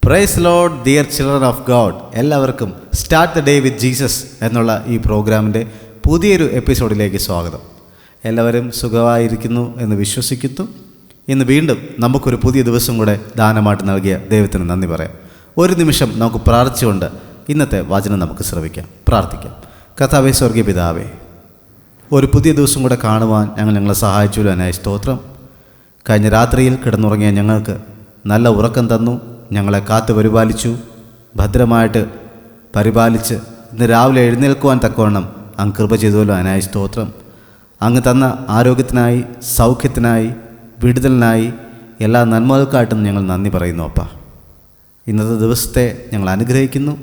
Price lord dear children of God. എല്ലാവർക്കും start the day with Jesus എന്നുള്ള ഈ പ്രോഗ്രാമിൻ്റെ പുതിയൊരു എപ്പിസോഡിലേക്ക് സ്വാഗതം. എല്ലാവരും സുഖമായിരിക്കുന്നു എന്ന് വിശ്വസിക്കുന്നു. ഇന്ന് വീണ്ടും നമുക്കൊരു പുതിയ ദിവസം കൂടെ ദാനമായിട്ട് നൽകിയ ദൈവത്തിന് നന്ദി പറയാം. ഒരു നിമിഷം നമുക്ക് പ്രാർത്ഥിച്ചുകൊണ്ട് ഇന്നത്തെ വചനം നമുക്ക് ശ്രവിക്കാം, പ്രാർത്ഥിക്കാം. കർത്താവേ, സ്വർഗീയ പിതാവേ, ഒരു പുതിയ ദിവസം കൂടെ കാണുവാൻ ഞങ്ങളെ സഹായിച്ചല്ലോ. അതിനായി സ്തോത്രം. കഴിഞ്ഞ രാത്രിയിൽ കിടന്നുറങ്ങിയ ഞങ്ങൾക്ക് നല്ല ഉറക്കം തന്നു, ഞങ്ങളെ കാത്തു പരിപാലിച്ചു, ഭദ്രമായിട്ട് പരിപാലിച്ച് ഇന്ന് രാവിലെ എഴുന്നേൽക്കുവാൻ തക്കവണ്ണം അങ്ങ് കൃപ ചെയ്തുവല്ലോ. അതിനായി സ്തോത്രം. അങ്ങ് തന്ന ആരോഗ്യത്തിനായി, സൗഖ്യത്തിനായി, വിടുതലിനായി, എല്ലാ നന്മകൾക്കായിട്ടും ഞങ്ങൾ നന്ദി പറയുന്നു അപ്പാ. ഇന്നത്തെ ദിവസത്തെ ഞങ്ങൾ അനുഗ്രഹിക്കുന്നു.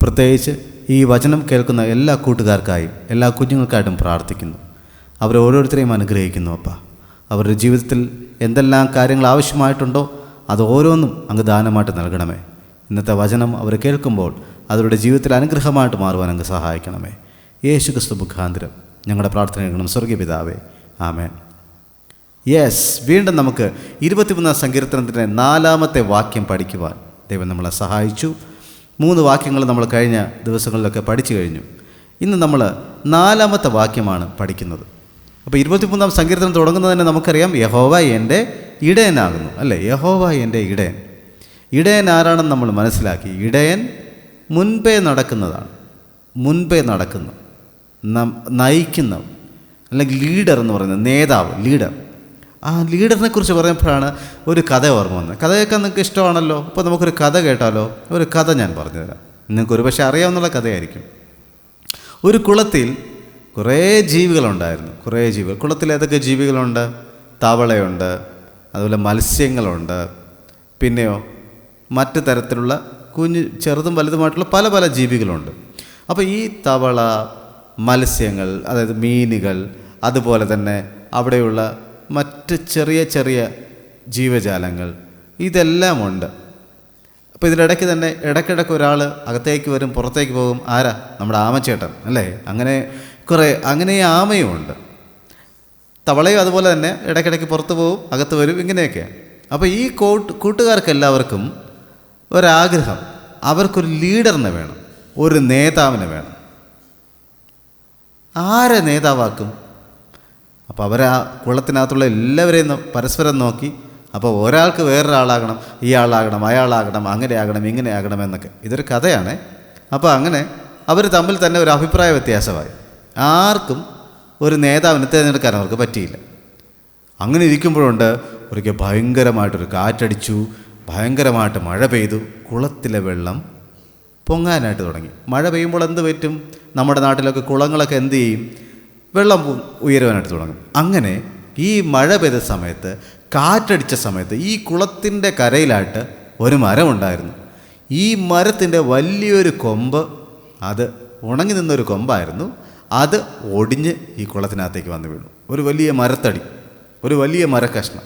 പ്രത്യേകിച്ച് ഈ വചനം കേൾക്കുന്ന എല്ലാ കൂട്ടുകാർക്കായും എല്ലാ കുഞ്ഞുങ്ങൾക്കായിട്ടും പ്രാർത്ഥിക്കുന്നു. അവരെ ഓരോരുത്തരെയും അനുഗ്രഹിക്കുന്നു അപ്പാ. അവരുടെ ജീവിതത്തിൽ എന്തെല്ലാം കാര്യങ്ങൾ ആവശ്യമായിട്ടുണ്ടോ അത് ഓരോന്നും അങ്ങ് ദാനമായിട്ട് നൽകണമേ. ഇന്നത്തെ വചനം അവർ കേൾക്കുമ്പോൾ അവരുടെ ജീവിതത്തിൽ അനുഗ്രഹമായിട്ട് മാറുവാൻ അങ്ങ് സഹായിക്കണമേ. യേശു ക്രിസ്തു മുഖാന്തരം ഞങ്ങളുടെ പ്രാർത്ഥന കേൾക്കണം സ്വർഗീയ പിതാവേ, ആമേൻ. യെസ്, വീണ്ടും നമുക്ക് 23-ാം സങ്കീർത്തനത്തിൻ്റെ 4-ാമത്തെ വാക്യം പഠിക്കുവാൻ ദൈവം നമ്മളെ സഹായിച്ചു. 3 വാക്യങ്ങൾ നമ്മൾ കഴിഞ്ഞ ദിവസങ്ങളിലൊക്കെ പഠിച്ചു കഴിഞ്ഞു. ഇന്ന് നമ്മൾ 4-ാമത്തെ വാക്യമാണ് പഠിക്കുന്നത്. അപ്പോൾ 23-ാം സങ്കീർത്തനം തുടങ്ങുന്നത് തന്നെ നമുക്കറിയാം, യഹോവ എൻ്റെ ഇടയനാകുന്നു, അല്ലേ? യഹോവ എൻ്റെ ഇടയൻ. ഇടയൻ ആരാണെന്ന് നമ്മൾ മനസ്സിലാക്കി. ഇടയൻ മുൻപേ നടക്കുന്നതാണ്, മുൻപേ നടക്കുന്നു, നയിക്കുന്ന, അല്ലെങ്കിൽ ലീഡർ എന്ന് പറയുന്നത്, നേതാവ്, ലീഡർ. ആ ലീഡറിനെ കുറിച്ച് പറയുമ്പോഴാണ് ഒരു കഥ ഓർമ്മ വന്നത്. കഥ കേൾക്കാൻ നിങ്ങൾക്ക് ഇഷ്ടമാണല്ലോ. അപ്പോൾ നമുക്കൊരു കഥ കേട്ടാലോ? ഒരു കഥ ഞാൻ പറഞ്ഞു തരാം. നിങ്ങൾക്ക് ഒരു പക്ഷേ അറിയാവുന്ന കഥയായിരിക്കും. ഒരു കുളത്തിൽ കുറേ ജീവികളുണ്ടായിരുന്നു, കുറേ ജീവികൾ. കുളത്തിൽ ഏതൊക്കെ ജീവികളുണ്ട്? തവളയുണ്ട്, അതുപോലെ മത്സ്യങ്ങളുണ്ട്, പിന്നെയോ മറ്റു തരത്തിലുള്ള ചെറുതും വലുതുമായിട്ടുള്ള പല പല ജീവികളുണ്ട്. അപ്പോൾ ഈ തവള, മത്സ്യങ്ങൾ, അതായത് മീനുകൾ, അതുപോലെ തന്നെ അവിടെയുള്ള മറ്റ് ചെറിയ ചെറിയ ജീവജാലങ്ങൾ, ഇതെല്ലാം ഉണ്ട്. അപ്പോൾ ഇതിനിടയ്ക്ക് തന്നെ ഇടയ്ക്കിടയ്ക്ക് ഒരാൾ അകത്തേക്ക് വരും, പുറത്തേക്ക് പോകും. ആരാ? നമ്മുടെ ആമച്ചേട്ടൻ, അല്ലേ? അങ്ങനെ ആമയും ഉണ്ട്. തവളയും അതുപോലെ തന്നെ ഇടയ്ക്കിടയ്ക്ക് പുറത്ത് പോകും, അകത്ത് വരും, ഇങ്ങനെയൊക്കെ. അപ്പോൾ ഈ കൂട്ടുകാർക്ക് എല്ലാവർക്കും ഒരാഗ്രഹം, അവർക്കൊരു ലീഡറിനെ വേണം, ഒരു നേതാവിനെ വേണം. ആരെ നേതാവാക്കും? അപ്പോൾ അവരാ കുളത്തിനകത്തുള്ള എല്ലാവരെയും പരസ്പരം നോക്കി, അപ്പോൾ ഒരാൾക്ക് വേറൊരാളാകണം, ഇയാളാകണം, അയാളാകണം, അങ്ങനെയാകണം, ഇങ്ങനെയാകണം എന്നൊക്കെ. ഇതൊരു കഥയാണ്. അപ്പോൾ അങ്ങനെ അവർ തമ്മിൽ തന്നെ ഒരു അഭിപ്രായ വ്യത്യാസമായി. ആർക്കും ഒരു നേതാവിനെ തിരഞ്ഞെടുക്കാൻ അവർക്ക് പറ്റിയില്ല. അങ്ങനെ ഇരിക്കുമ്പോഴുണ്ട് ഒരിക്കൽ ഭയങ്കരമായിട്ടൊരു കാറ്റടിച്ചു, ഭയങ്കരമായിട്ട് മഴ പെയ്തു. കുളത്തിലെ വെള്ളം പൊങ്ങാനായിട്ട് തുടങ്ങി. മഴ പെയ്യുമ്പോൾ എന്ത് പറ്റും? നമ്മുടെ നാട്ടിലൊക്കെ കുളങ്ങളൊക്കെ എന്ത് ചെയ്യും? വെള്ളം ഉയരുവാനായിട്ട് തുടങ്ങും. അങ്ങനെ ഈ മഴ പെയ്ത സമയത്ത്, കാറ്റടിച്ച സമയത്ത് ഈ കുളത്തിൻ്റെ കരയിലായിട്ട് ഒരു മരമുണ്ടായിരുന്നു. ഈ മരത്തിൻ്റെ വലിയൊരു കൊമ്പ്, അത് ഉണങ്ങി നിന്നൊരു കൊമ്പായിരുന്നു, അത് ഒടിഞ്ഞ് ഈ കുളത്തിനകത്തേക്ക് വന്ന് വീണു. ഒരു വലിയ മരത്തടി, ഒരു വലിയ മരക്കഷ്ണം,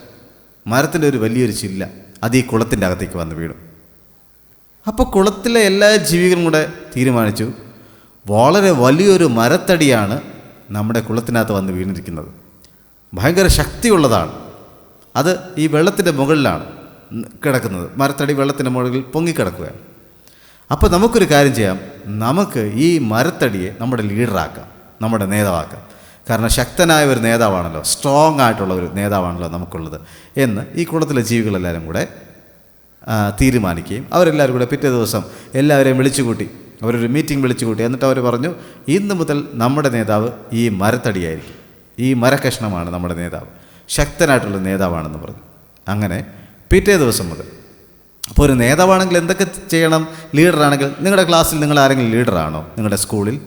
മരത്തിൻ്റെ ഒരു വലിയൊരു ചില്ല, അത് ഈ കുളത്തിൻ്റെ അകത്തേക്ക് വന്ന് വീണു. അപ്പോൾ കുളത്തിലെ എല്ലാ ജീവികളും കൂടെ തീരുമാനിച്ചു, വളരെ വലിയൊരു മരത്തടിയാണ് നമ്മുടെ കുളത്തിനകത്ത് വന്ന് വീണിരിക്കുന്നത്. ഭയങ്കര ശക്തിയുള്ളതാണ്. അത് ഈ വെള്ളത്തിൻ്റെ മുകളിലാണ് കിടക്കുന്നത്. മരത്തടി വെള്ളത്തിൻ്റെ മുകളിൽ പൊങ്ങിക്കിടക്കുകയാണ്. അപ്പോൾ നമുക്കൊരു കാര്യം ചെയ്യാം, നമുക്ക് ഈ മരത്തടിയെ നമ്മുടെ ലീഡറാക്കാം, നമ്മുടെ നേതാവാക്കാം. കാരണം ശക്തനായ ഒരു നേതാവാണല്ലോ, സ്ട്രോങ് ആയിട്ടുള്ള ഒരു നേതാവാണല്ലോ നമുക്കുള്ളത് എന്ന് ഈ കുളത്തിലെ ജീവികളെല്ലാവരും കൂടെ തീരുമാനിക്കുകയും അവരെല്ലാവരും കൂടെ പിറ്റേ ദിവസം എല്ലാവരെയും വിളിച്ചുകൂട്ടി, അവരൊരു മീറ്റിംഗ് വിളിച്ചുകൂട്ടി. എന്നിട്ട് അവർ പറഞ്ഞു, ഇന്ന് മുതൽ നമ്മുടെ നേതാവ് ഈ മരത്തടിയായിരിക്കും, ഈ മരക്കഷ്ണമാണ് നമ്മുടെ നേതാവ്, ശക്തനായിട്ടുള്ള നേതാവാണെന്ന് പറഞ്ഞു. അങ്ങനെ പിറ്റേ ദിവസം മുതൽ, അപ്പോൾ ഒരു നേതാവാണെങ്കിൽ എന്തൊക്കെ ചെയ്യണം? ലീഡറാണെങ്കിൽ, നിങ്ങളുടെ ക്ലാസ്സിൽ നിങ്ങൾ ആരെങ്കിലും ലീഡറാണോ? നിങ്ങളുടെ സ്കൂളിൽ?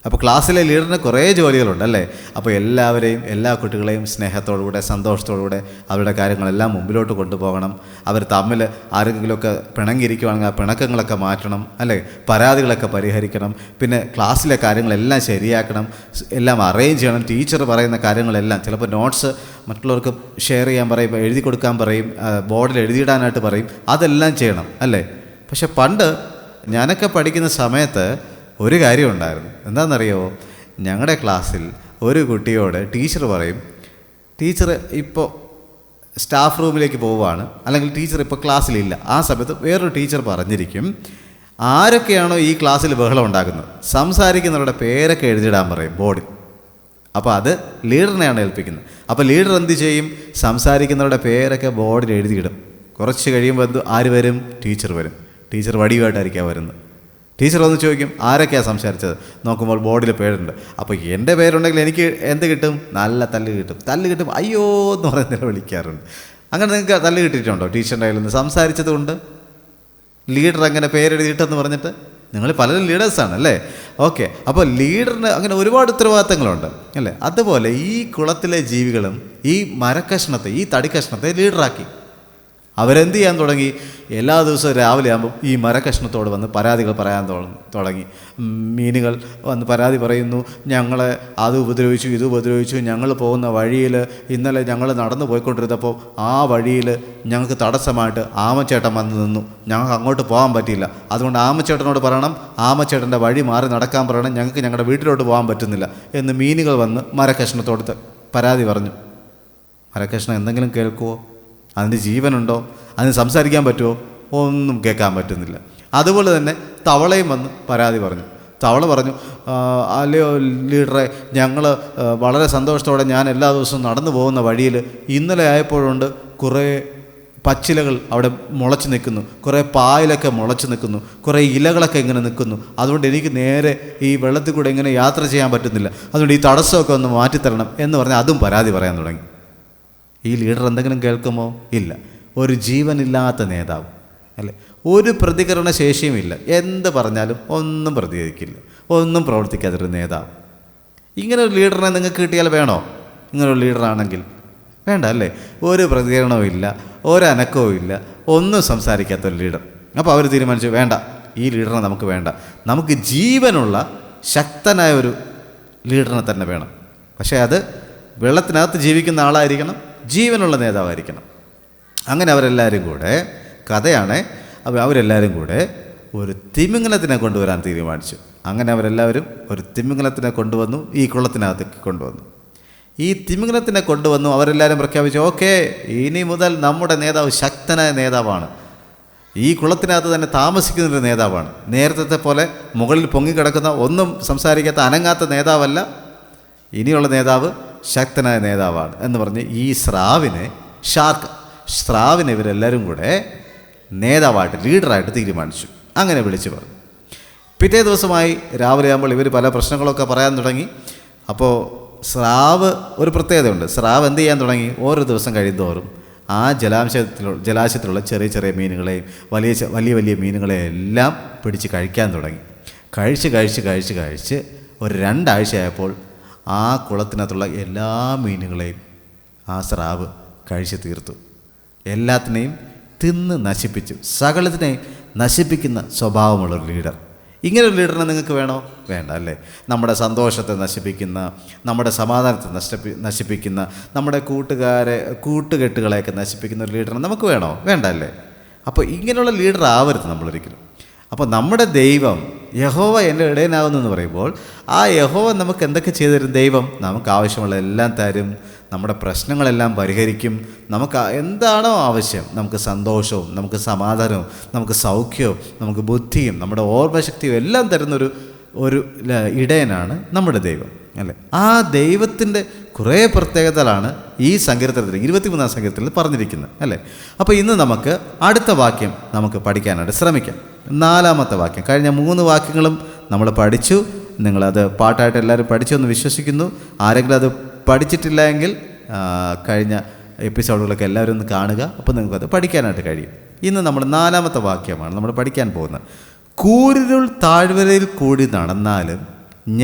അപ്പോൾ ക്ലാസ്സിലെ ലീഡറിന് കുറേ ജോലികളുണ്ട്, അല്ലേ? അപ്പോൾ എല്ലാവരെയും, എല്ലാ കുട്ടികളെയും സ്നേഹത്തോടുകൂടെ, സന്തോഷത്തോടുകൂടെ അവരുടെ കാര്യങ്ങളെല്ലാം മുമ്പിലോട്ട് കൊണ്ടുപോകണം. അവർ തമ്മിൽ ആരെങ്കിലുമൊക്കെ പിണങ്ങിയിരിക്കുവാണെങ്കിൽ ആ പിണക്കങ്ങളൊക്കെ മാറ്റണം, അല്ലേ? പരാതികളൊക്കെ പരിഹരിക്കണം. പിന്നെ ക്ലാസ്സിലെ കാര്യങ്ങളെല്ലാം ശരിയാക്കണം, എല്ലാം അറേഞ്ച് ചെയ്യണം. ടീച്ചർ പറയുന്ന കാര്യങ്ങളെല്ലാം, ചിലപ്പോൾ നോട്ട്സ് മറ്റുള്ളവർക്ക് ഷെയർ ചെയ്യാൻ പറയും, എഴുതി കൊടുക്കാൻ പറയും, ബോർഡിൽ എഴുതിയിടാനായിട്ട് പറയും, അതെല്ലാം ചെയ്യണം, അല്ലേ? പക്ഷെ പണ്ട് ഞാനൊക്കെ പഠിക്കുന്ന സമയത്ത് ഒരു കാര്യം ഉണ്ടായിരുന്നു. എന്താണെന്നറിയോ? ഞങ്ങളുടെ ക്ലാസ്സിൽ ഒരു കുട്ടിയോട് ടീച്ചർ പറയും, ടീച്ചർ ഇപ്പോൾ സ്റ്റാഫ് റൂമിലേക്ക് പോവുകയാണ്, അല്ലെങ്കിൽ ടീച്ചർ ഇപ്പോൾ ക്ലാസ്സിലില്ല, ആ സമയത്ത് വേറൊരു ടീച്ചർ പറഞ്ഞിരിക്കും, ആരൊക്കെയാണോ ഈ ക്ലാസ്സിൽ ബഹളം ഉണ്ടാക്കുന്നത് സംസാരിക്കുന്നവരുടെ പേരൊക്കെ എഴുതിയിടാൻ പറയും ബോർഡിൽ. അപ്പോൾ അത് ലീഡറിനെയാണ് ഏൽപ്പിക്കുന്നത്. അപ്പോൾ ലീഡർ എന്ത് ചെയ്യും? സംസാരിക്കുന്നവരുടെ പേരൊക്കെ ബോർഡിൽ എഴുതിയിടും. കുറച്ച് കഴിയുമ്പോൾ ആര് വരും? ടീച്ചർ വരും. ടീച്ചർ വടിയുമായിട്ടായിരിക്കാം വരുന്നത്. ടീച്ചർ ഒന്ന് ചോദിക്കും, ആരൊക്കെയാണ് സംസാരിച്ചത്? നോക്കുമ്പോൾ ബോർഡിൽ പേരുണ്ട്. അപ്പോൾ എൻ്റെ പേരുണ്ടെങ്കിൽ എനിക്ക് എന്ത് കിട്ടും? നല്ല തല്ല് കിട്ടും. തല്ല് കിട്ടും അയ്യോ എന്ന് പറയുന്നതിനെ വിളിക്കാറുണ്ട്. അങ്ങനെ നിങ്ങൾക്ക് തല്ല് കിട്ടിയിട്ടുണ്ടോ ടീച്ചറിൻ്റെ കയ്യിൽ നിന്ന് സംസാരിച്ചത് കൊണ്ട്? ലീഡർ അങ്ങനെ പേരെഴുതിയിട്ടെന്ന് പറഞ്ഞിട്ട്? നിങ്ങൾ പലരും ലീഡേഴ്സാണ് അല്ലേ? ഓക്കെ. അപ്പോൾ ലീഡറിന് അങ്ങനെ ഒരുപാട് ഉത്തരവാദിത്തങ്ങളുണ്ട് അല്ലേ? അതുപോലെ ഈ കുളത്തിലെ ജീവികളും ഈ മരക്കഷ്ണത്തെ, ഈ തടിക്കഷ്ണത്തെ ലീഡറാക്കി. അവരെന്ത് ചെയ്യാൻ തുടങ്ങി? എല്ലാ ദിവസവും രാവിലെ ആകുമ്പോൾ ഈ മരക്കഷ്ണത്തോട് വന്ന് പരാതികൾ പറയാൻ തുടങ്ങി. മീനുകൾ വന്ന് പരാതി പറയുന്നു, ഞങ്ങളെ അത് ഉപദ്രവിച്ചു, ഇത് ഉപദ്രവിച്ചു, ഞങ്ങൾ പോകുന്ന വഴിയിൽ ഇന്നലെ ഞങ്ങൾ നടന്നു പോയിക്കൊണ്ടിരുന്നപ്പോൾ ആ വഴിയിൽ ഞങ്ങൾക്ക് തടസ്സമായിട്ട് ആമച്ചേട്ടൻ വന്ന് നിന്നു, ഞങ്ങൾക്ക് അങ്ങോട്ട് പോകാൻ പറ്റിയില്ല, അതുകൊണ്ട് ആമച്ചേട്ടനോട് പറയണം, ആമച്ചേട്ടൻ്റെ വഴി മാറി നടക്കാൻ പറയണം, ഞങ്ങൾക്ക് ഞങ്ങളുടെ വീട്ടിലോട്ട് പോകാൻ പറ്റുന്നില്ല എന്ന് മീനുകൾ വന്ന് മരക്കഷ്ണത്തോട് പരാതി പറഞ്ഞു. മരക്കഷ്ണം എന്തെങ്കിലും കേൾക്കുമോ? അതിന് ജീവനുണ്ടോ? അതിന് സംസാരിക്കാൻ പറ്റുമോ? ഒന്നും കേൾക്കാൻ പറ്റുന്നില്ല. അതുപോലെ തന്നെ തവളയും വന്ന് പരാതി പറഞ്ഞു. തവള പറഞ്ഞു, അല്ലയോ ലീഡറെ, ഞങ്ങൾ വളരെ സന്തോഷത്തോടെ ഞാൻ എല്ലാ ദിവസവും നടന്നു പോകുന്ന വഴിയിൽ ഇന്നലെ ആയപ്പോഴുണ്ട് കുറേ പച്ചിലകൾ അവിടെ മുളച്ച് നിൽക്കുന്നു, കുറേ പായലൊക്കെ മുളച്ച് നിൽക്കുന്നു, കുറേ ഇലകളൊക്കെ ഇങ്ങനെ നിൽക്കുന്നു, അതുകൊണ്ട് എനിക്ക് നേരെ ഈ വെള്ളത്തിൽ കൂടെ ഇങ്ങനെ യാത്ര ചെയ്യാൻ പറ്റുന്നില്ല, അതുകൊണ്ട് ഈ തടസ്സമൊക്കെ ഒന്ന് മാറ്റിത്തരണം എന്ന് പറഞ്ഞാൽ അതും പരാതി പറയാൻ തുടങ്ങി. ഈ ലീഡർ എന്തെങ്കിലും കേൾക്കുമോ? ഇല്ല. ഒരു ജീവനില്ലാത്ത നേതാവ് അല്ലേ? ഒരു പ്രതികരണ ശേഷിയുമില്ല. എന്ത് പറഞ്ഞാലും ഒന്നും പ്രതികരിക്കില്ല, ഒന്നും പ്രവർത്തിക്കാത്തൊരു നേതാവ്. ഇങ്ങനെ ഒരു ലീഡറിനെ നിങ്ങൾക്ക് കിട്ടിയാൽ വേണോ? ഇങ്ങനൊരു ലീഡറാണെങ്കിൽ വേണ്ട അല്ലേ? ഒരു പ്രതികരണവും ഇല്ല, ഒരനക്കവും ഇല്ല, ഒന്നും സംസാരിക്കാത്തൊരു ലീഡർ. അപ്പോൾ അവർ തീരുമാനിച്ചു, വേണ്ട, ഈ ലീഡറിനെ നമുക്ക് വേണ്ട, നമുക്ക് ജീവനുള്ള ശക്തനായ ഒരു ലീഡറിനെ തന്നെ വേണം. പക്ഷേ അത് വെള്ളത്തിനകത്ത് ജീവിക്കുന്ന ആളായിരിക്കണം, ജീവനുള്ള നേതാവായിരിക്കണം. അങ്ങനെ അവരെല്ലാവരും കൂടെ, കഥയാണ്, അവരെല്ലാവരും കൂടെ ഒരു തിമിംഗലത്തിനെ കൊണ്ടുവരാൻ തീരുമാനിച്ചു. അങ്ങനെ അവരെല്ലാവരും ഒരു തിമിംഗലത്തിനെ കൊണ്ടുവന്നു, ഈ കുളത്തിനകത്തേക്ക് കൊണ്ടുവന്നു. ഈ തിമിംഗലത്തിനെ കൊണ്ടുവന്നു. അവരെല്ലാവരും പ്രഖ്യാപിച്ചു, ഓക്കെ, ഇനി മുതൽ നമ്മുടെ നേതാവ് ശക്തനായ നേതാവാണ്, ഈ കുളത്തിനകത്ത് തന്നെ താമസിക്കുന്നൊരു നേതാവാണ്. നേരത്തെ പോലെ മുകളിൽ പൊങ്ങിക്കിടക്കുന്ന, ഒന്നും സംസാരിക്കാത്ത, അനങ്ങാത്ത നേതാവല്ല, ഇനിയുള്ള നേതാവ് ശക്തനായ നേതാവാണ് എന്ന് പറഞ്ഞ് ഈ സ്രാവിനെ ഇവരെല്ലാവരും കൂടെ നേതാവായിട്ട്, ലീഡറായിട്ട് തീരുമാനിച്ചു. അങ്ങനെ വിളിച്ചു പറഞ്ഞു. പിറ്റേ ദിവസമായി രാവിലെ ആകുമ്പോൾ ഇവർ പല പ്രശ്നങ്ങളൊക്കെ പറയാൻ തുടങ്ങി. അപ്പോൾ സ്രാവ്, ഒരു പ്രത്യേകതയുണ്ട്, സ്രാവ് എന്ത് ചെയ്യാൻ തുടങ്ങി? ഓരോ ദിവസം കഴിയുന്തോറും ആ ജലാശയത്തിലുള്ള ചെറിയ ചെറിയ മീനുകളെയും വലിയ വലിയ മീനുകളെയും എല്ലാം പിടിച്ച് കഴിക്കാൻ തുടങ്ങി. കഴിച്ച് ഒരു 2 ആഴ്ചയായപ്പോൾ ആ കുളത്തിനകത്തുള്ള എല്ലാ മീനുകളെയും ആ സ്രാവ് കഴിച്ച് തീർത്തു. എല്ലാത്തിനെയും തിന്ന് നശിപ്പിച്ചു. സകലത്തിനെയും നശിപ്പിക്കുന്ന സ്വഭാവമുള്ളൊരു ലീഡർ. ഇങ്ങനൊരു ലീഡറിനെ നിങ്ങൾക്ക് വേണോ? വേണ്ട അല്ലേ? നമ്മുടെ സന്തോഷത്തെ നശിപ്പിക്കുന്ന, നമ്മുടെ സമാധാനത്തെ നശിപ്പിക്കുന്ന, നമ്മുടെ കൂട്ടുകെട്ടുകളെയൊക്കെ നശിപ്പിക്കുന്ന ഒരു ലീഡറിനെ നമുക്ക് വേണോ? വേണ്ട അല്ലേ? അപ്പോൾ ഇങ്ങനെയുള്ള ലീഡർ ആവരുത് നമ്മളൊരിക്കലും. അപ്പോൾ നമ്മുടെ ദൈവം യഹോവ എൻ്റെ ഇടയനാകുന്നു പറയുമ്പോൾ ആ യഹോവ നമുക്ക് എന്തൊക്കെ ചെയ്തു തരും? ദൈവം നമുക്ക് ആവശ്യമുള്ള എല്ലാം തരും, നമ്മുടെ പ്രശ്നങ്ങളെല്ലാം പരിഹരിക്കും. നമുക്ക് എന്താണോ ആവശ്യം, നമുക്ക് സന്തോഷവും, നമുക്ക് സമാധാനവും, നമുക്ക് സൗഖ്യവും, നമുക്ക് ബുദ്ധിയും, നമ്മുടെ ഓർമ്മശക്തിയും എല്ലാം തരുന്നൊരു ഇടയനാണ് നമ്മുടെ ദൈവം അല്ലേ? ആ ദൈവത്തിൻ്റെ കുറേ പ്രത്യേകതകളാണ് ഈ സങ്കീർത്തനത്തിൽ 23-ാം സങ്കീർത്തനത്തിൽ പറഞ്ഞിരിക്കുന്നത് അല്ലേ? അപ്പോൾ ഇന്ന് നമുക്ക് അടുത്ത വാക്യം നമുക്ക് പഠിക്കാനായിട്ട് ശ്രമിക്കാം. 4-ാമത്തെ വാക്യം. കഴിഞ്ഞ 3 വാക്യങ്ങളും നമ്മൾ പഠിച്ചു. നിങ്ങളത് പാട്ടായിട്ട് എല്ലാവരും പഠിച്ചു എന്ന് വിശ്വസിക്കുന്നു. ആരെങ്കിലും അത് പഠിച്ചിട്ടില്ല എങ്കിൽ കഴിഞ്ഞ എപ്പിസോഡുകളൊക്കെ എല്ലാവരും ഒന്ന് കാണുക. അപ്പോൾ നിങ്ങൾക്കത് പഠിക്കാനായിട്ട് കഴിയും. ഇന്ന് നമ്മൾ 4-ാമത്തെ വാക്യമാണ് നമ്മൾ പഠിക്കാൻ പോകുന്നത്. കൂരിരുൾ താഴ്വരയിൽ കൂടി നടന്നാലും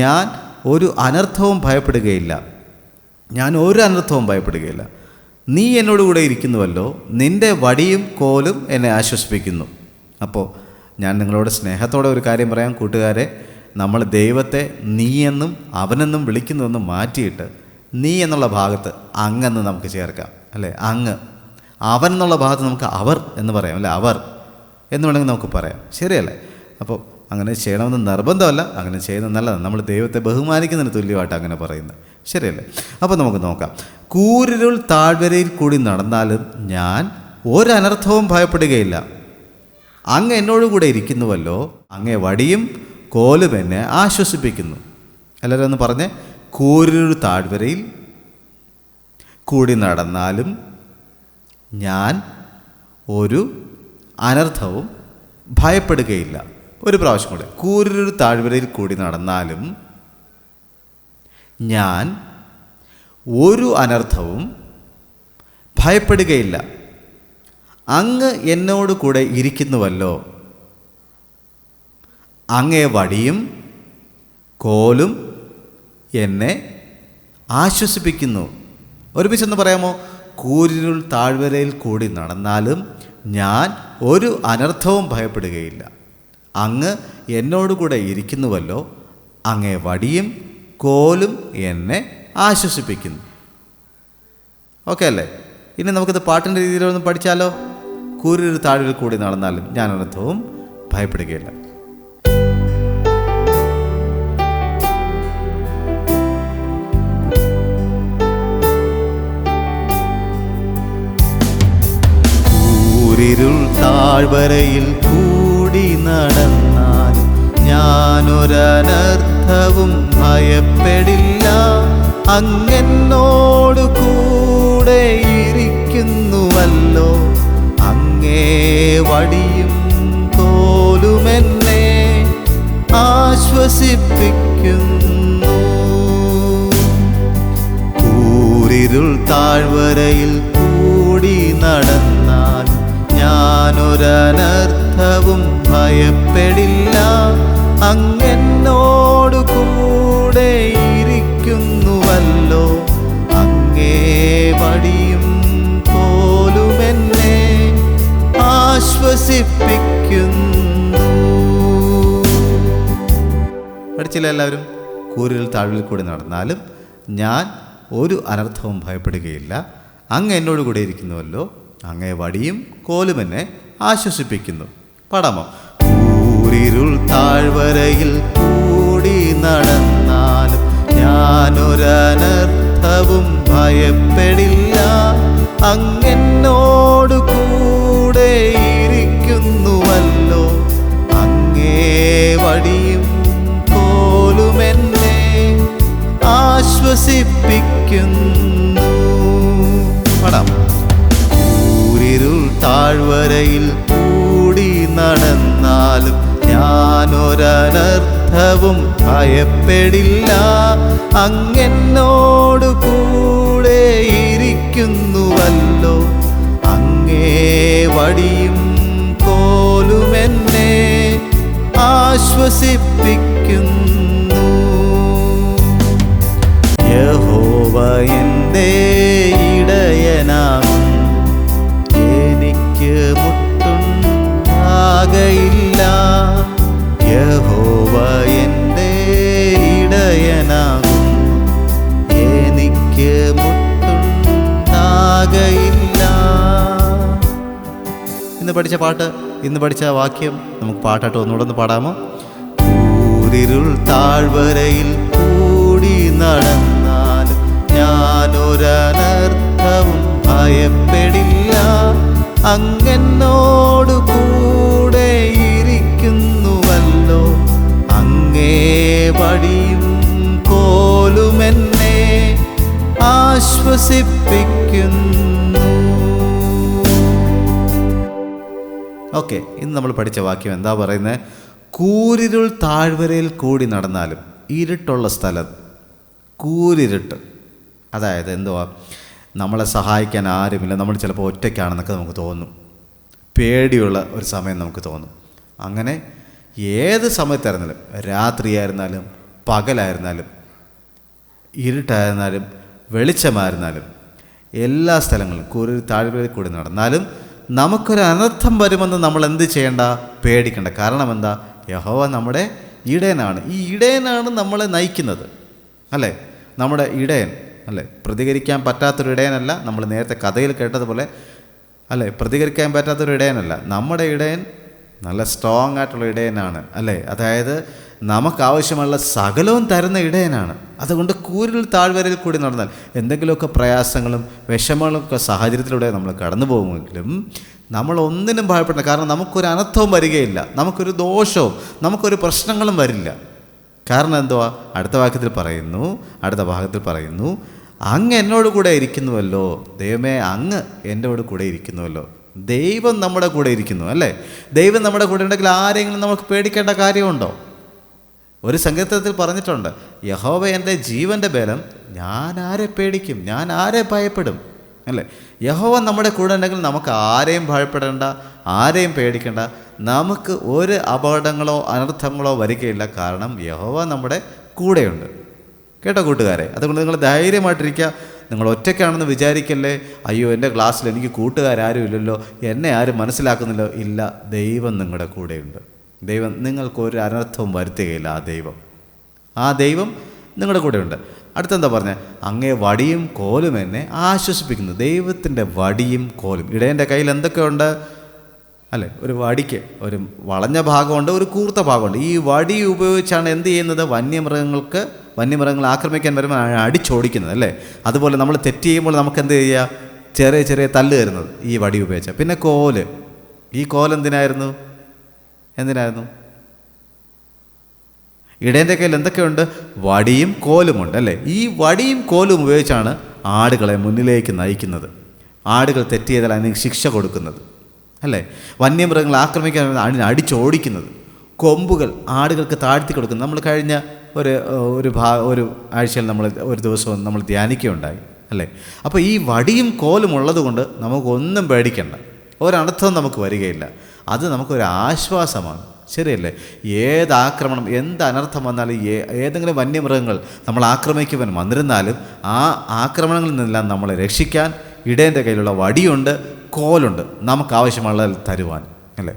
ഞാൻ ഒരു അനർത്ഥവും ഭയപ്പെടുകയില്ല. നീ എന്നോട് കൂടെ ഇരിക്കുന്നുവല്ലോ, നിൻ്റെ വടിയും കോലും എന്നെ ആശ്വസിപ്പിക്കുന്നു. അപ്പോൾ ഞാൻ നിങ്ങളോട് സ്നേഹത്തോടെ ഒരു കാര്യം പറയാം കൂട്ടുകാരെ. നമ്മൾ ദൈവത്തെ നീയെന്നും അവനെന്നും വിളിക്കുന്നതെന്നും മാറ്റിയിട്ട് നീ എന്നുള്ള ഭാഗത്ത് അങ്ങെന്ന് നമുക്ക് ചേർക്കാം അല്ലേ? അങ്ങ്. അവൻ എന്നുള്ള ഭാഗത്ത് നമുക്ക് അവർ എന്ന് പറയാം അല്ലേ? അവർ എന്ന് വേണമെങ്കിൽ നമുക്ക് പറയാം. ശരിയല്ലേ? അപ്പോൾ അങ്ങനെ ചെയ്യണമെന്ന് നിർബന്ധമല്ല, അങ്ങനെ ചെയ്യുന്നത് നല്ലതാണ്. നമ്മൾ ദൈവത്തെ ബഹുമാനിക്കുന്നതിന് തുല്യമായിട്ട് അങ്ങനെ പറയുന്നത്. ശരിയല്ലേ? അപ്പോൾ നമുക്ക് നോക്കാം. കൂരിരുൾ താഴ്വരയിൽ കൂടി നടന്നാലും ഞാൻ ഒരനർത്ഥവും ഭയപ്പെടുകയില്ല. അങ്ങ് എന്നോടുകൂടെ ഇരിക്കുന്നുവല്ലോ, അങ്ങേ വടിയും കോലും എന്നെ ആശ്വസിപ്പിക്കുന്നു. എല്ലാവരും ഒന്ന് പറഞ്ഞേ, കൂരിരുൾ താഴ്വരയിൽ കൂടി നടന്നാലും ഞാൻ ഒരു അനർത്ഥവും ഭയപ്പെടുകയില്ല. ഒരു പ്രാവശ്യം കൂടെ, കൂരിരുൾ താഴ്വരയിൽ കൂടി നടന്നാലും ഞാൻ ഒരു അനർത്ഥവും ഭയപ്പെടുകയില്ല. അങ്ങ് എന്നോട് കൂടെ ഇരിക്കുന്നുവല്ലോ, അങ്ങേ വടിയും കോലും എന്നെ ആശ്വസിപ്പിക്കുന്നു. ഒരുമിച്ചൊന്ന് പറയാമോ? കൂരിരുൾ താഴ്വരയിൽ കൂടി നടന്നാലും ഞാൻ ഒരു അനർത്ഥവും ഭയപ്പെടുകയില്ല. അങ്ങ് എന്നോട് കൂടെ ഇരിക്കുന്നുവല്ലോ, അങ്ങേ വടിയും കോലും എന്നെ ആശ്വസിപ്പിക്കുന്നു. ഓക്കെ അല്ലേ? ഇനി നമുക്കിത് പാട്ടിൻ്റെ രീതിയിലൊന്ന് പഠിച്ചാലോ? കൂരിരുൾ താഴ്വരയിൽ കൂടി നടന്നാലും ഞാൻ അനർത്ഥവും ഭയപ്പെടുകയില്ല. കൂരിരുൾ താഴ്വരയിൽ കൂടി നടന്നാലും ഞാനൊരനർത്ഥവും ഭയപ്പെടില്ല. അങ്ങെന്നോട് കൂടെ ഇരിക്കുന്നുവല്ലോ, അങ്ങേ വടിയും കോലുമെന്നെ ആശ്വസിപ്പിക്കുന്നു. കൂരിരുൾ താഴ്വരയിൽ കൂടി നടന്നാൽ ഞാനൊരനർത്ഥവും ഭയപ്പെടില്ല. അങ്ങെന്നോട് കൂടെ ഇരിക്കുന്നുവല്ലോ, അങ്ങേ വടിയും കോലുമെന്നെ ആശ്വസിപ്പിക്കുന്നു. പഠിച്ചില്ല എല്ലാവരും? കൂരിരുൾ താഴ്വരയിൽ കൂടി നടന്നാലും ഞാൻ ഒരു അനർത്ഥവും ഭയപ്പെടുകയില്ല. അങ്ങ് എന്നോട് കൂടെ ഇരിക്കുന്നുവല്ലോ, അങ്ങേ വടിയും കോലും എന്നെ ആശ്വസിപ്പിക്കുന്നു. പാടാമോ? കൂരിരുൾ താഴ്വരയിൽ കൂടി നടന്നാലും ഞാനൊരനർത്ഥവും ഭയപ്പെടില്ല. അങ്ങെന്നോട് കൂടെ ഇരിക്കുന്നുവല്ലോ, അങ്ങേ വടിയും കോലുമെന്നെ ആശ്വസിപ്പിക്കുന്നു. പാടാമോ? കൂരിരുൾ താഴ്വരയിൽ കൂടി നടന്നാലും ഞാനൊരനർത്ഥവും ഭയപ്പെടില്ല. അങ്ങെന്നോട് കൂടെ ഇരിക്കുന്നുവല്ലോ, അങ്ങേ വടിയും കോലുമെന്നെ ആശ്വസിപ്പിക്കുന്നു. യഹോവ എൻ്റെ ഇടയനാകും, എനിക്ക് മുട്ടുണ്ടാകയില്ല. യഹോവ എൻ്റെ ഇടയനാകും, എനിക്ക് മുട്ടുണ്ടാകയില്ല. ഇന്ന് പഠിച്ച പാട്ട്, ഇന്ന് പഠിച്ച വാക്യം നമുക്ക് പാട്ടായിട്ട് ഒന്നുകൂടെ ഒന്ന് പാടാമോ? കൂരിരുൾ താഴ്വരയിൽ കൂടി നടന്നാലും ഞാനൊരനർത്ഥവും ഭയപ്പെടില്ല. അങ്ങെന്നോട് കൂടെ ഇരിക്കുന്നുവല്ലോ, അങ്ങേ വടിയും കോലുമെന്നെ ആശ്വസിപ്പിക്കുന്നു. ഓക്കെ, ഇന്ന് നമ്മൾ പഠിച്ച വാക്യം എന്താ പറയുന്നത്? കൂരിരുൾ താഴ്വരയിൽ കൂടി നടന്നാലും, ഇരുട്ടുള്ള സ്ഥലം, കൂരിരുട്ട്, അതായത് എന്തുവാ, നമ്മളെ സഹായിക്കാൻ ആരുമില്ല, നമ്മൾ ചിലപ്പോൾ ഒറ്റയ്ക്കാണെന്നൊക്കെ നമുക്ക് തോന്നും, പേടിയുള്ള ഒരു സമയം നമുക്ക് തോന്നും. അങ്ങനെ ഏത് സമയത്തായിരുന്നാലും, രാത്രിയായിരുന്നാലും പകലായിരുന്നാലും ഇരുട്ടായിരുന്നാലും വെളിച്ചമായിരുന്നാലും എല്ലാ സ്ഥലങ്ങളിലും കൂരിരുൾ താഴ്വരയിൽ കൂടി നടന്നാലും നമുക്കൊരു അനർത്ഥം വരുമെന്ന് നമ്മൾ എന്ത് ചെയ്യേണ്ട? പേടിക്കേണ്ട. കാരണം എന്താ? യഹോവ നമ്മുടെ ഇടയനാണ്. ഈ ഇടയനാണ് നമ്മളെ നയിക്കുന്നത്, അല്ലേ? നമ്മുടെ ഇടയൻ, അല്ലേ? പ്രതികരിക്കാൻ പറ്റാത്തൊരു ഇടയനല്ല. നമ്മൾ നേരത്തെ കഥയിൽ കേട്ടതുപോലെ, അല്ലേ? പ്രതികരിക്കാൻ പറ്റാത്തൊരു ഇടയനല്ല. നമ്മുടെ ഇടയൻ നല്ല സ്ട്രോങ് ആയിട്ടുള്ള ഇടയനാണ്, അല്ലേ? അതായത് നമുക്കാവശ്യമുള്ള സകലവും തരുന്ന ഇടയനാണ്. അതുകൊണ്ട് കൂരിൽ താഴ്വരയിൽ കൂടി നടന്നാൽ എന്തെങ്കിലുമൊക്കെ പ്രയാസങ്ങളും വിഷമങ്ങളൊക്കെ സാഹചര്യത്തിലൂടെ നമ്മൾ കടന്നു പോകുമെങ്കിലും നമ്മളൊന്നിനും ഭയപ്പെടണം. കാരണം നമുക്കൊരു അനർത്ഥവും വരികയില്ല, നമുക്കൊരു ദോഷവും നമുക്കൊരു പ്രശ്നങ്ങളും വരില്ല. കാരണം എന്തുവാ? അടുത്ത ഭാഗത്തിൽ പറയുന്നു, അങ്ങ് എന്നോട് കൂടെ ഇരിക്കുന്നുവല്ലോ. ദൈവമേ, അങ്ങ് എന്നോട് കൂടെ ഇരിക്കുന്നുവല്ലോ. ദൈവം നമ്മുടെ കൂടെ ഇരിക്കുന്നു, അല്ലേ? ദൈവം നമ്മുടെ കൂടെ ഉണ്ടെങ്കിൽ ആരെങ്കിലും നമുക്ക് പേടിക്കേണ്ട കാര്യമുണ്ടോ? ഒരു സങ്കീർത്തനത്തിൽ പറഞ്ഞിട്ടുണ്ട്, യഹോവ എൻ്റെ ജീവൻ്റെ ബലം, ഞാൻ ആരെ പേടിക്കും, ഞാൻ ആരെ ഭയപ്പെടും, അല്ലേ? യഹോവ നമ്മുടെ കൂടെ ഉണ്ടെങ്കിൽ നമുക്ക് ആരെയും ഭയപ്പെടേണ്ട, ആരെയും പേടിക്കേണ്ട. നമുക്ക് ഒരു അപകടങ്ങളോ അനർത്ഥങ്ങളോ വരികയില്ല. കാരണം യഹോവ നമ്മുടെ കൂടെയുണ്ട്. കേട്ടോ കൂട്ടുകാരെ? അതുകൊണ്ട് നിങ്ങൾ ധൈര്യമായിട്ടിരിക്കുക. നിങ്ങൾ ഒറ്റയ്ക്കാണെന്ന് വിചാരിക്കല്ലേ. അയ്യോ, എൻ്റെ ക്ലാസ്സിൽ എനിക്ക് കൂട്ടുകാരും ഇല്ലല്ലോ, എന്നെ ആരും മനസ്സിലാക്കുന്നില്ലോ. ഇല്ല, ദൈവം നിങ്ങളുടെ കൂടെയുണ്ട്. ദൈവം നിങ്ങൾക്കൊരു അനർത്ഥവും വരുത്തുകയില്ല. ആ ദൈവം നിങ്ങളുടെ കൂടെയുണ്ട്. അടുത്തെന്താ പറഞ്ഞത്? അങ്ങേ വടിയും കോലും എന്നെ ആശ്വസിപ്പിക്കുന്നു. ദൈവത്തിൻ്റെ വടിയും കോലും. ഇടയൻ്റെ കയ്യിൽ എന്തൊക്കെയുണ്ട്, അല്ലേ? ഒരു വടിക്ക് ഒരു വളഞ്ഞ ഭാഗമുണ്ട്, ഒരു കൂർത്ത ഭാഗമുണ്ട്. ഈ വടി ഉപയോഗിച്ചാണ് എന്ത് ചെയ്യുന്നത്? വന്യമൃഗങ്ങൾ ആക്രമിക്കാൻ വരുമ്പോൾ അടിച്ചോടിക്കുന്നത്, അല്ലേ? അതുപോലെ നമ്മൾ തെറ്റ് ചെയ്യുമ്പോൾ നമുക്ക് എന്ത് ചെയ്യുക? ചെറിയ ചെറിയ തല്ല് തരുന്നത് ഈ വടി ഉപയോഗിച്ചാൽ. പിന്നെ കോല്. ഈ കോൽ എന്തിനായിരുന്നു? ഇടയൻ്റെ കയ്യിൽ എന്തൊക്കെയുണ്ട്? വടിയും കോലുമുണ്ട്, അല്ലേ? ഈ വടിയും കോലും ഉപയോഗിച്ചാണ് ആടുകളെ മുന്നിലേക്ക് നയിക്കുന്നത്, ആടുകൾ തെറ്റ് ചെയ്താൽ അതിന് ശിക്ഷ കൊടുക്കുന്നത്, അല്ലേ? വന്യമൃഗങ്ങൾ ആക്രമിക്കാൻ അതിന് അടിച്ചോടിക്കുന്നത്, കൊമ്പുകൾ ആടുകൾക്ക് താഴ്ത്തി കൊടുക്കുന്നത്. നമ്മൾ കഴിഞ്ഞ ഒരു ആഴ്ചയിൽ ഒരു ദിവസം നമ്മൾ ധ്യാനിക്കുകയുണ്ടായി, അല്ലേ? അപ്പോൾ ഈ വടിയും കോലും ഉള്ളത് കൊണ്ട് നമുക്കൊന്നും പേടിക്കണ്ട, ഒരനർത്ഥവും നമുക്ക് വരികയില്ല. അത് നമുക്കൊരു ആശ്വാസമാണ്, ശരിയല്ലേ? ഏതാക്രമണം, എന്ത് അനർത്ഥം വന്നാലും, ഏതെങ്കിലും വന്യമൃഗങ്ങൾ നമ്മൾ ആക്രമിക്കുവാൻ വന്നിരുന്നാലും ആ ആക്രമണങ്ങളിൽ നിന്നെല്ലാം നമ്മളെ രക്ഷിക്കാൻ ഇടയൻ്റെ കയ്യിലുള്ള വടിയുണ്ട്, കോലുണ്ട്, നമുക്ക് ആവശ്യമുള്ള തരുവാൻ, അല്ലേ?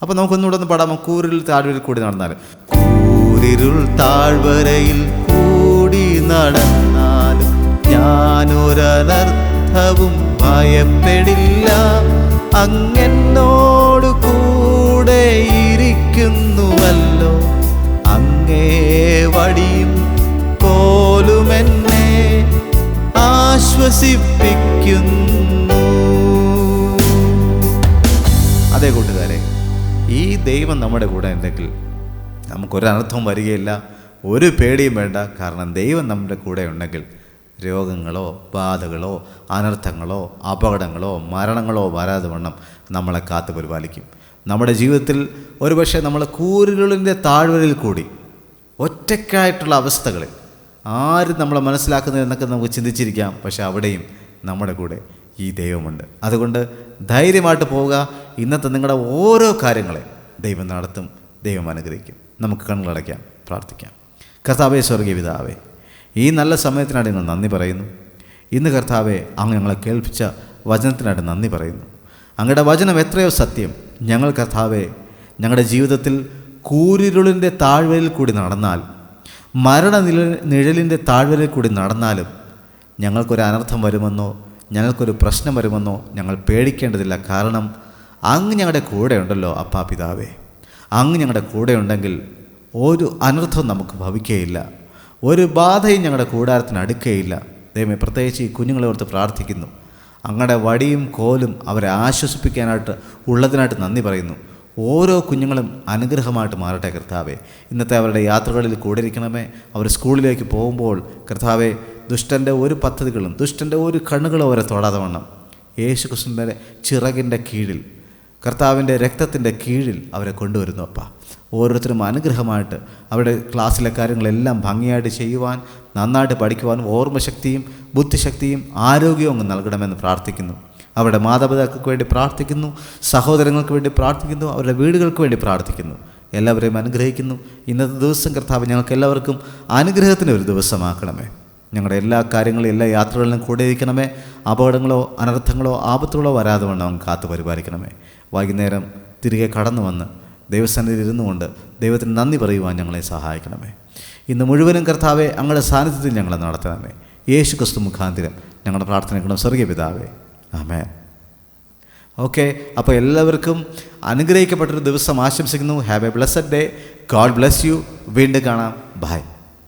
അപ്പോൾ നമുക്കൊന്നുകൂടെ ഒന്ന് പാടാമോ? കൂരിരുൾ താഴ്വരയിൽ കൂടി നടന്നാലും. കൂരിരുൾ താഴ്വരയിൽ കൂടി നടന്നാലും ഞാനൊരനർത്ഥവും ഭയപ്പെടില്ല. അങ്ങെന്നോട് കൂടെ ഇരിക്കുന്നുവല്ലോ. അങ്ങേ വടിയും കോലുമെന്നെ ആശ്വസിപ്പിക്കുന്നു. അതേ കൂട്ടുകാരെ, ഈ ദൈവം നമ്മുടെ കൂടെ ഉണ്ടെങ്കിൽ നമുക്കൊരനർത്ഥവും വരികയില്ല, ഒരു പേടിയും വേണ്ട. കാരണം ദൈവം നമ്മുടെ കൂടെ ഉണ്ടെങ്കിൽ രോഗങ്ങളോ ബാധകളോ അനർത്ഥങ്ങളോ അപകടങ്ങളോ മരണങ്ങളോ വരാതെ വണ്ണം നമ്മളെ കാത്തു പരിപാലിക്കും. നമ്മുടെ ജീവിതത്തിൽ ഒരുപക്ഷെ നമ്മൾ കൂരിരുളിൻ്റെ താഴ്വരയിൽ കൂടി ഒറ്റയ്ക്കായിട്ടുള്ള അവസ്ഥകളിൽ ആരും നമ്മളെ മനസ്സിലാക്കുന്നതെന്നൊക്കെ നമുക്ക് ചിന്തിച്ചിരിക്കാം. പക്ഷെ അവിടെയും നമ്മുടെ കൂടെ ഈ ദൈവമുണ്ട്. അതുകൊണ്ട് ധൈര്യമായിട്ട് പോവുക. ഇന്നത്തെ നിങ്ങളുടെ ഓരോ കാര്യങ്ങളെ ദൈവം നടത്തും, ദൈവം അനുഗ്രഹിക്കും. നമുക്ക് കണ്ണുകളടയ്ക്കാം, പ്രാർത്ഥിക്കാം. കർത്താവേ, സ്വർഗീയ പിതാവേ, ഈ നല്ല സമയത്തിനായിട്ട് ഞങ്ങൾ നന്ദി പറയുന്നു. ഇന്ന് കർത്താവെ, അങ്ങ് ഞങ്ങളെ കേൾപ്പിച്ച വചനത്തിനായിട്ട് നന്ദി പറയുന്നു. അങ്ങയുടെ വചനം എത്രയോ സത്യം. ഞങ്ങൾ കർത്താവെ, ഞങ്ങളുടെ ജീവിതത്തിൽ കൂരിരുളിൻ്റെ താഴ്വരയിൽ കൂടി നടന്നാൽ, നിഴലിൻ്റെ താഴ്വരയിൽ കൂടി നടന്നാലും ഞങ്ങൾക്കൊരു അനർത്ഥം വരുമെന്നോ ഞങ്ങൾക്കൊരു പ്രശ്നം വരുമെന്നോ ഞങ്ങൾ പേടിക്കേണ്ടതില്ല. കാരണം അങ്ങ് ഞങ്ങളുടെ കൂടെ ഉണ്ടല്ലോ. അപ്പാ പിതാവേ, അങ്ങ് ഞങ്ങളുടെ കൂടെ ഉണ്ടെങ്കിൽ ഒരു അനർത്ഥവും നമുക്ക് ഭവിക്കുകയില്ല, ഒരു ബാധയും ഞങ്ങളുടെ കൂടാരത്തിന് അടുക്കുകയില്ല. ദൈവമേ, പ്രത്യേകിച്ച് ഈ കുഞ്ഞുങ്ങളെ ഓർത്ത് പ്രാർത്ഥിക്കുന്നു. അങ്ങയുടെ വടിയും കോലും അവരെ ആശ്വസിപ്പിക്കാനായിട്ട് ഉള്ളതിനായിട്ട് നന്ദി പറയുന്നു. ഓരോ കുഞ്ഞുങ്ങളും അനുഗ്രഹമായിട്ട് മാറട്ടെ കർത്താവേ. ഇന്നത്തെ അവരുടെ യാത്രകളിൽ കൂടെ ഇരിക്കണമേ. അവർ സ്കൂളിലേക്ക് പോകുമ്പോൾ കർത്താവേ, ദുഷ്ടൻ്റെ ഒരു പദ്ധതികളും ദുഷ്ടൻ്റെ ഒരു കണ്ണുകളും അവരെ തൊടാതെ വണ്ണം യേശു ക്രിസ്തുവിൻ്റെ ചിറകിൻ്റെ കീഴിൽ, കർത്താവിൻ്റെ രക്തത്തിൻ്റെ കീഴിൽ അവരെ കൊണ്ടുവരുന്നു. അപ്പ ഓരോരുത്തരും അനുഗ്രഹമായിട്ട് അവരുടെ ക്ലാസ്സിലെ കാര്യങ്ങളെല്ലാം ഭംഗിയായിട്ട് ചെയ്യുവാൻ, നന്നായിട്ട് പഠിക്കുവാൻ ഓർമ്മശക്തിയും ബുദ്ധിശക്തിയും ആരോഗ്യവും അങ്ങ് നൽകണമെന്ന് പ്രാർത്ഥിക്കുന്നു. അവരുടെ മാതാപിതാക്കൾക്ക് വേണ്ടി പ്രാർത്ഥിക്കുന്നു, സഹോദരങ്ങൾക്ക് വേണ്ടി പ്രാർത്ഥിക്കുന്നു, അവരുടെ വീടുകൾക്ക് വേണ്ടി പ്രാർത്ഥിക്കുന്നു. എല്ലാവരെയും അനുഗ്രഹിക്കുന്നു. ഇന്നത്തെ ദിവസം കർത്താവ് ഞങ്ങൾക്ക് എല്ലാവർക്കും അനുഗ്രഹത്തിൻ്റെ ഒരു ദിവസമാക്കണമേ. ഞങ്ങളുടെ എല്ലാ കാര്യങ്ങളും എല്ലാ യാത്രകളിലും കൂടെ ഇരിക്കണമേ. അപകടങ്ങളോ അനർത്ഥങ്ങളോ ആപത്തുകളോ വരാതെ വണ്ണം അങ്ങ് കാത്തു പരിപാലിക്കണമേ. വൈകുന്നേരം തിരികെ കടന്നു വന്ന് ദൈവസന്നിധിയിൽ ഇരുന്നുകൊണ്ട് ദൈവത്തിന് നന്ദി പറയുവാൻ ഞങ്ങളെ സഹായിക്കണമേ. ഇന്ന് മുഴുവനും കർത്താവെ, അങ്ങയുടെ സാന്നിധ്യത്തിൽ ഞങ്ങളെ നടത്തണമേ. യേശു ക്രിസ്തു മുഖാന്തിരം ഞങ്ങളുടെ പ്രാർത്ഥന കേൾക്കണം സ്വർഗീയ പിതാവേ. ആമേൻ. ഓക്കെ, അപ്പോൾ എല്ലാവർക്കും അനുഗ്രഹിക്കപ്പെട്ടൊരു ദിവസം ആശംസിക്കുന്നു. Have A blessed day. God bless you. വീണ്ടും കാണാം. ബൈ.